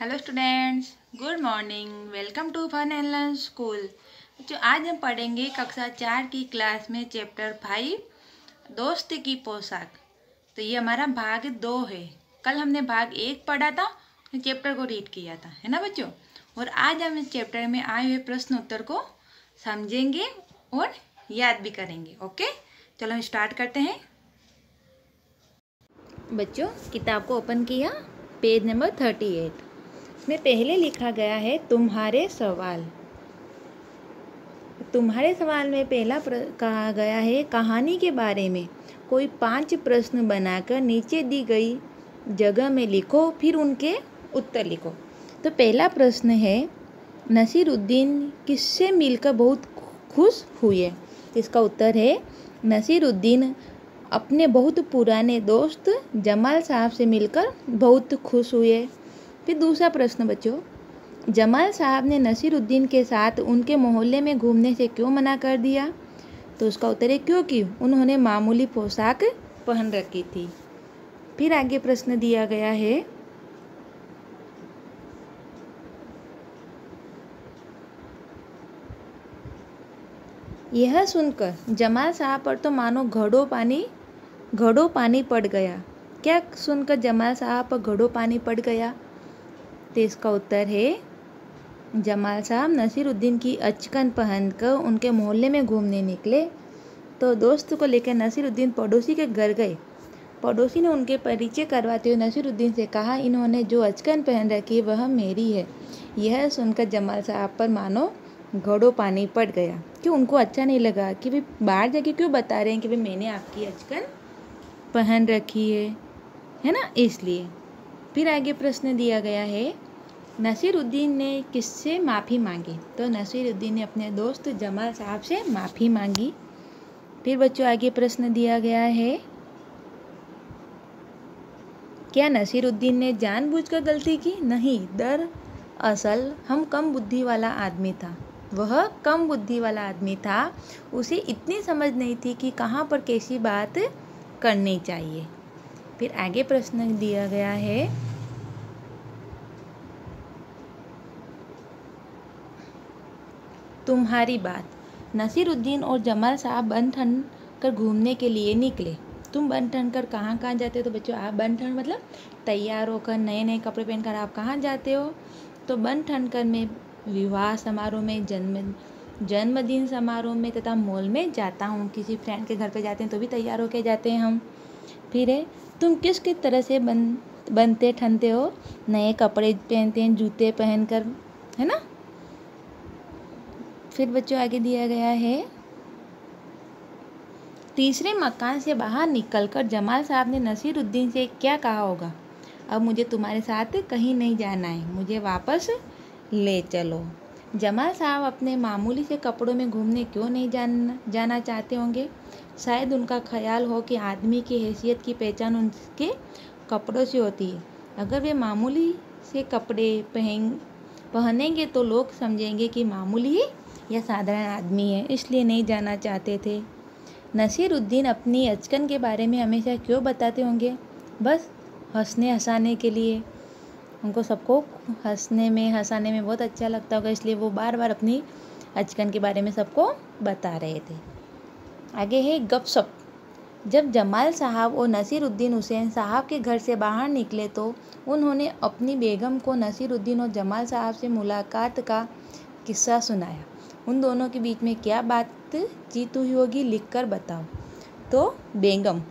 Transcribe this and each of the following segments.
Hello students, good morning. Welcome to Fun and Learn School. बच्चों, आज हम पढ़ेंगे कक्षा 4 की क्लास में चैप्टर 5 दोस्त की पोशाक। तो ये हमारा भाग 2 है। कल हमने भाग 1 पढ़ा था, चैप्टर को रीड किया था, है ना बच्चों। और आज हम इस चैप्टर में आए हुए प्रश्न उत्तर को समझेंगे और याद भी करेंगे। ओके, चलो हम स्टार्ट करते हैं। बच्चों, किताब को ओपन किया, पेज नंबर 38 में पहले लिखा गया है तुम्हारे सवाल। तुम्हारे सवाल में पहला कहा गया है कहानी के बारे में कोई 5 प्रश्न बनाकर नीचे दी गई जगह में लिखो, फिर उनके उत्तर लिखो। तो पहला प्रश्न है नसीरुद्दीन किससे मिलकर बहुत खुश हुए। तो इसका उत्तर है नसीरुद्दीन अपने बहुत पुराने दोस्त जमाल साहब से मिलकर बहुत खुश हुए। फिर दूसरा प्रश्न बच्चों, जमाल साहब ने नसीरुद्दीन के साथ उनके मोहल्ले में घूमने से क्यों मना कर दिया। तो उसका उत्तर है क्योंकि उन्होंने मामूली पोशाक पहन रखी थी। फिर आगे प्रश्न दिया गया है यह सुनकर जमाल साहब पर तो मानो घड़ों पानी पड़ गया। क्या सुनकर जमाल साहब पर घड़ों पानी पड़ गया। तो इसका उत्तर है जमाल साहब नसीरुद्दीन की अचकन पहनकर उनके मोहल्ले में घूमने निकले। तो दोस्त को लेकर नसीरुद्दीन पड़ोसी के घर गए। पड़ोसी ने उनके परिचय करवाते हुए नसीरुद्दीन से कहा, इन्होंने जो अचकन पहन रखी है वह मेरी है। यह सुनकर जमाल साहब पर मानो घड़ों पानी पड़ गया कि उनको अच्छा नहीं लगा कि भाई बाहर जाके क्यों बता रहे हैं कि भाई मैंने आपकी अचकन पहन रखी है ना, इसलिए। फिर आगे प्रश्न दिया गया है नसीरुद्दीन ने किससे माफ़ी मांगी। तो नसीरुद्दीन ने अपने दोस्त जमाल साहब से माफ़ी मांगी। फिर बच्चों आगे प्रश्न दिया गया है क्या नसीरुद्दीन ने जानबूझकर गलती की। नहीं, दरअसल हम कम बुद्धि वाला आदमी था। वह कम बुद्धि वाला आदमी था, उसे इतनी समझ नहीं थी कि कहाँ पर कैसी बात करनी चाहिए। फिर आगे प्रश्न दिया गया है तुम्हारी बात। नसीरुद्दीन और जमाल साहब बन ठन कर घूमने के लिए निकले। तुम बन ठन कर कहाँ कहाँ जाते हो। तो बच्चों, आप बन ठन मतलब तैयार होकर नए नए कपड़े पहनकर आप कहाँ जाते हो। तो बन ठन कर मैं विवाह समारोह में, जन्मदिन समारोह में तथा मॉल में जाता हूँ। किसी फ्रेंड के घर पे जाते हैं तो भी तैयार होके जाते हैं हम। फिर है तुम किस तरह से बनते ठनते हो। नए कपड़े पहनते हैं, जूते पहनकर, है ना। फिर बच्चों आगे दिया गया है तीसरे मकान से बाहर निकलकर जमाल साहब ने नसीरुद्दीन से क्या कहा होगा। अब मुझे तुम्हारे साथ कहीं नहीं जाना है, मुझे वापस ले चलो। जमाल साहब अपने मामूली से कपड़ों में घूमने क्यों नहीं जाना चाहते होंगे। शायद उनका ख्याल हो कि आदमी की हैसियत की पहचान उनके कपड़ों से होती है। अगर वे मामूली से कपड़े पहनेंगे तो लोग समझेंगे कि मामूली या साधारण आदमी है, इसलिए नहीं जाना चाहते थे। नसीरुद्दीन अपनी अचकन के बारे में हमेशा क्यों बताते होंगे। बस हंसने हंसाने के लिए। उनको सबको हंसाने में बहुत अच्छा लगता होगा, इसलिए वो बार बार अपनी अचकन के बारे में सबको बता रहे थे। आगे है गपशप। जब जमाल साहब और नसीरुद्दीन हुसैन साहब के घर से बाहर निकले तो उन्होंने अपनी बेगम को नसीरुद्दीन और जमाल साहब से मुलाकात का किस्सा सुनाया। उन दोनों के बीच में क्या बातचीत हुई होगी, लिखकर बताओ। तो बेगम,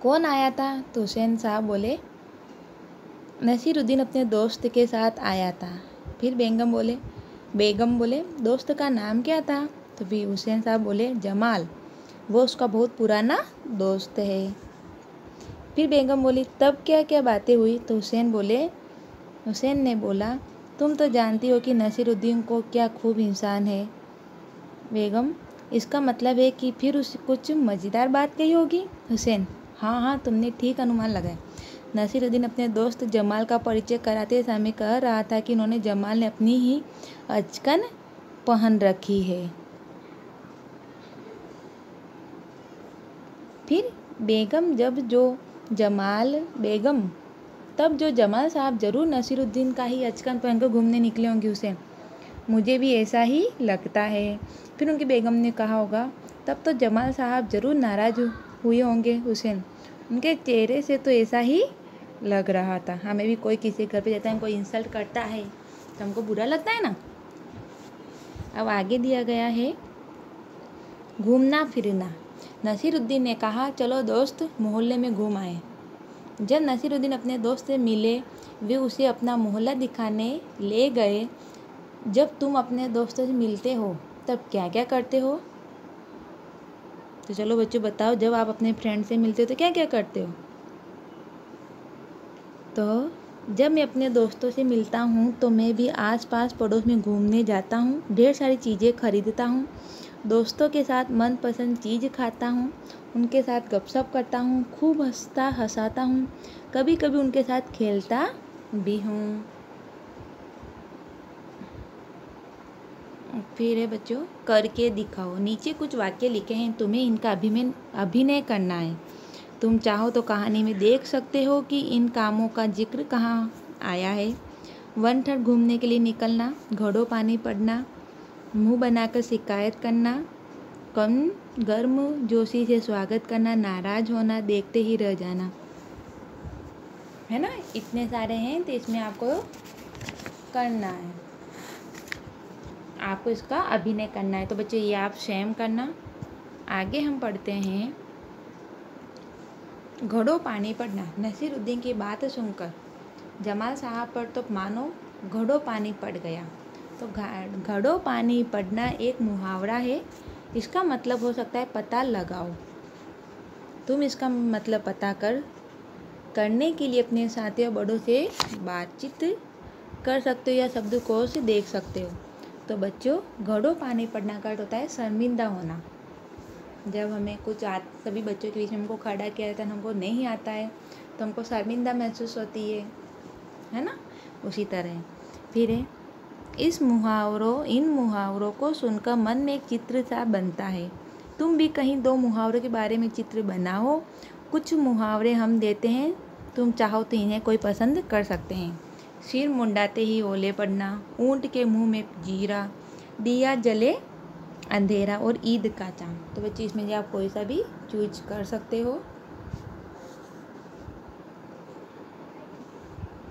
कौन आया था। तो हुसैन साहब बोले नसीरुद्दीन अपने दोस्त के साथ आया था। फिर बेगम बोले दोस्त का नाम क्या था। तो फिर हुसैन साहब बोले जमाल, वो उसका बहुत पुराना दोस्त है। फिर बेगम बोली तब क्या क्या बातें हुई। तो हुसैन ने बोला तुम तो जानती हो कि नसीरुद्दीन को क्या खूब इंसान है। बेगम, इसका मतलब है कि फिर उसे कुछ मज़ेदार बात कही होगी। हुसैन, हाँ, तुमने ठीक अनुमान लगाया। नसीरुद्दीन अपने दोस्त जमाल का परिचय कराते समय कह रहा था कि उन्होंने जमाल ने अपनी ही अचकन पहन रखी है। फिर बेगम तब जो जमाल साहब ज़रूर नसीरुद्दीन का ही अचकन पहनकर घूमने निकले होंगे उसे, मुझे भी ऐसा ही लगता है। फिर उनकी बेगम ने कहा होगा, तब तो जमाल साहब ज़रूर नाराज़ हुए होंगे हुसैन, उनके चेहरे से तो ऐसा ही लग रहा था। हमें भी कोई किसी घर पे जाता है, कोई इंसल्ट करता है तो हमको बुरा लगता है ना। अब आगे दिया गया है घूमना फिरना। नसीरुद्दीन ने कहा, चलो दोस्त मोहल्ले में घूम आए। जब नसीरुद्दीन अपने दोस्त से मिले, वे उसे अपना मोहल्ला दिखाने ले गए। जब तुम अपने दोस्तों से मिलते हो तब क्या क्या करते हो? तो चलो बच्चों बताओ, जब आप अपने फ्रेंड से मिलते हो तो क्या क्या करते हो? तो जब मैं अपने दोस्तों से मिलता हूँ तो मैं भी आसपास पड़ोस में घूमने जाता हूँ, ढेर सारी चीज़ें खरीदता हूँ, दोस्तों के साथ मनपसंद चीज़ खाता हूँ, उनके साथ गपशप करता हूँ, खूब हंसाता हूँ, कभी कभी उनके साथ खेलता भी हूँ। फिर है बच्चों, करके दिखाओ। नीचे कुछ वाक्य लिखे हैं, तुम्हें इनका अभिनय करना है। तुम चाहो तो कहानी में देख सकते हो कि इन कामों का जिक्र कहाँ आया है। वन ठर घूमने के लिए निकलना, घड़ों पानी पड़ना, मुंह बनाकर शिकायत करना, कम गर्म जोशी से स्वागत करना, नाराज होना, देखते ही रह जाना, है ना। इतने सारे हैं तो इसमें आपको करना है, आपको इसका अभिनय करना है। तो बच्चों ये आप स्वयं करना। आगे हम पढ़ते हैं घड़ों पानी पड़ना। नसीरुद्दीन की बात सुनकर जमाल साहब पर तो मानो घड़ों पानी पड़ गया। तो घड़ों पानी पड़ना एक मुहावरा है। इसका मतलब हो सकता है पता लगाओ। तुम इसका मतलब पता करने के लिए अपने साथियों बड़ों से बातचीत कर सकते हो या शब्दकोश देख सकते हो। तो बच्चों घड़ों पानी पड़ना का अर्थ होता है शर्मिंदा होना। जब हमें कुछ सभी बच्चों के बीच में हमको खड़ा किया जाता है, हमको नहीं आता है तो हमको शर्मिंदा महसूस होती है ना। उसी तरह फिर है इन मुहावरों को सुनकर मन में एक चित्र सा बनता है। तुम भी कहीं दो मुहावरों के बारे में चित्र बनाओ। कुछ मुहावरे हम देते हैं, तुम चाहो तो इन्हें कोई पसंद कर सकते हैं। सिर मुंडाते ही ओले पड़ना, ऊंट के मुंह में जीरा, दिया जले अंधेरा और ईद का चांद। तो बच्चे इसमें से आप कोई सा भी चूज कर सकते हो।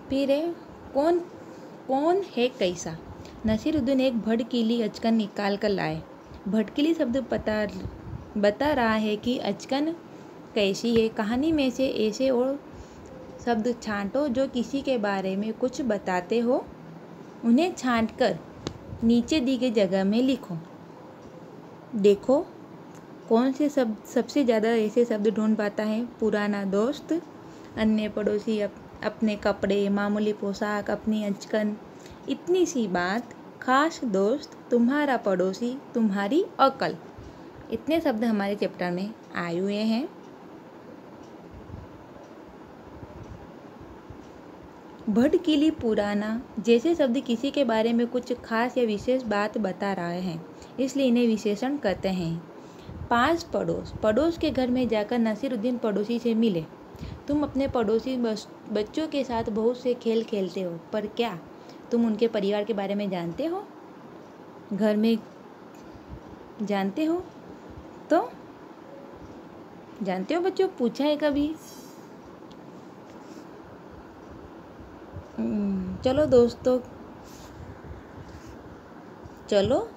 फिर है कौन है कैसा। नसीरुद्दीन एक भड़कीली अचकन निकाल कर लाए। भड़कीली शब्द बता रहा है कि अचकन कैसी है। कहानी में से ऐसे और शब्द छांटो जो किसी के बारे में कुछ बताते हो। उन्हें छांटकर नीचे दी गई जगह में लिखो। देखो कौन से सबसे ज़्यादा ऐसे शब्द ढूंढ पाता है। पुराना दोस्त, अन्य पड़ोसी, अपने कपड़े, मामूली पोशाक, अपनी अचकन, इतनी सी बात, खास दोस्त, तुम्हारा पड़ोसी, तुम्हारी अकल। इतने शब्द हमारे चैप्टर में आए हुए हैं। भड़कीली, पुराना जैसे शब्द किसी के बारे में कुछ खास या विशेष बात बता रहे हैं, इसलिए इन्हें विशेषण कहते हैं। पास पड़ोस के घर में जाकर नसीरुद्दीन पड़ोसी से मिले। तुम अपने पड़ोसी बच्चों के साथ बहुत से खेल खेलते हो, पर क्या तुम उनके परिवार के बारे में जानते हो? घर में जानते हो? तो जानते हो बच्चों, पूछा है कभी? चलो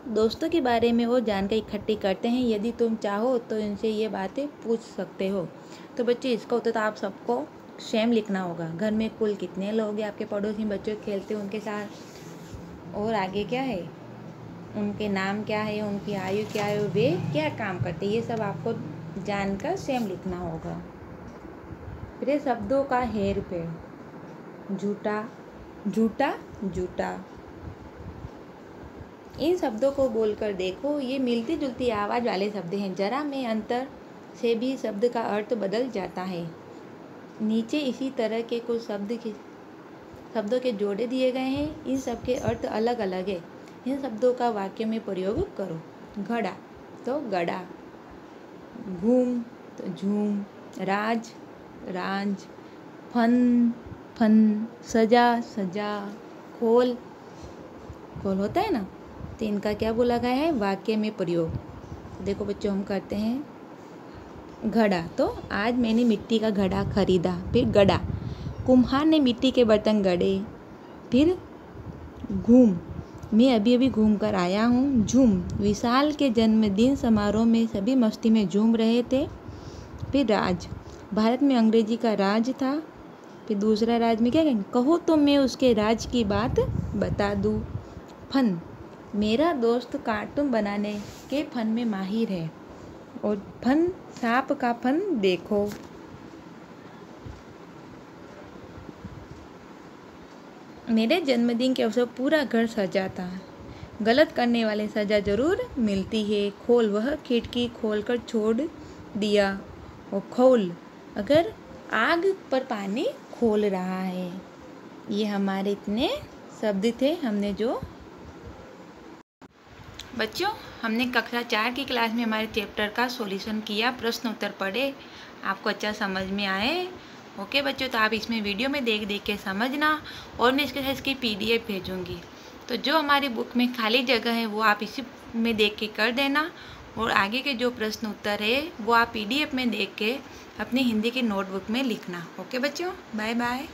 दोस्तों के बारे में वो जानकारी इकट्ठी करते हैं। यदि तुम चाहो तो इनसे ये बातें पूछ सकते हो। तो बच्चे इसका उत्तर आप सबको स्वयं लिखना होगा। घर में कुल कितने लोग हैं आपके पड़ोसी बच्चों खेलते हैं उनके साथ, और आगे क्या है, उनके नाम क्या है, उनकी आयु क्या है, वे क्या काम करते हैं, ये सब आपको जानकर स्वयं लिखना होगा। फिर शब्दों का हेर फेर। झूठा, झूठा, झूठा, इन शब्दों को बोलकर देखो। ये मिलती जुलती आवाज़ वाले शब्द हैं। जरा में अंतर से भी शब्द का अर्थ बदल जाता है। नीचे इसी तरह के कुछ शब्दों के जोड़े दिए गए हैं। इन सब के अर्थ अलग अलग है। इन शब्दों का वाक्य में प्रयोग करो। घड़ा तो गड़ा, घूम तो झूम, राज, रांझ, फन, फन, सजा, सजा, खोल, खोल होता है ना, तो इनका क्या बोला गया है वाक्य में प्रयोग। देखो बच्चों, हम करते हैं घड़ा। तो आज मैंने मिट्टी का घड़ा खरीदा। फिर गड़ा, कुम्हार ने मिट्टी के बर्तन गढ़े। फिर घूम, मैं अभी अभी घूम कर आया हूँ। झूम, विशाल के जन्मदिन समारोह में सभी मस्ती में झूम रहे थे। फिर राज, भारत में अंग्रेजी का राज था। फिर दूसरा राज में क्या कहेंगे, कहो तो मैं उसके राज की बात बता दूँ। फन, मेरा दोस्त कार्टून बनाने के फन में माहिर है। और फन, सांप का फन देखो। मेरे जन्मदिन के अवसर पूरा घर सजा था। गलत करने वाले सजा जरूर मिलती है। खोल, वह खिड़की खोलकर छोड़ दिया। और खोल, अगर आग पर पानी खोल रहा है। ये हमारे इतने शब्द थे हमने जो बच्चों हमने कक्षा 4 की क्लास में हमारे चैप्टर का सॉल्यूशन किया, प्रश्न उत्तर पढ़े, आपको अच्छा समझ में आए। ओके बच्चों, तो आप इसमें वीडियो में देख देख के समझना, और मैं इसके साथ इसकी PDF भेजूँगी। तो जो हमारी बुक में खाली जगह है वो आप इसी में देख के कर देना, और आगे के जो प्रश्न उत्तर है वो आप PDF में देख के अपनी हिंदी की नोटबुक में लिखना। ओके बच्चों, बाय बाय।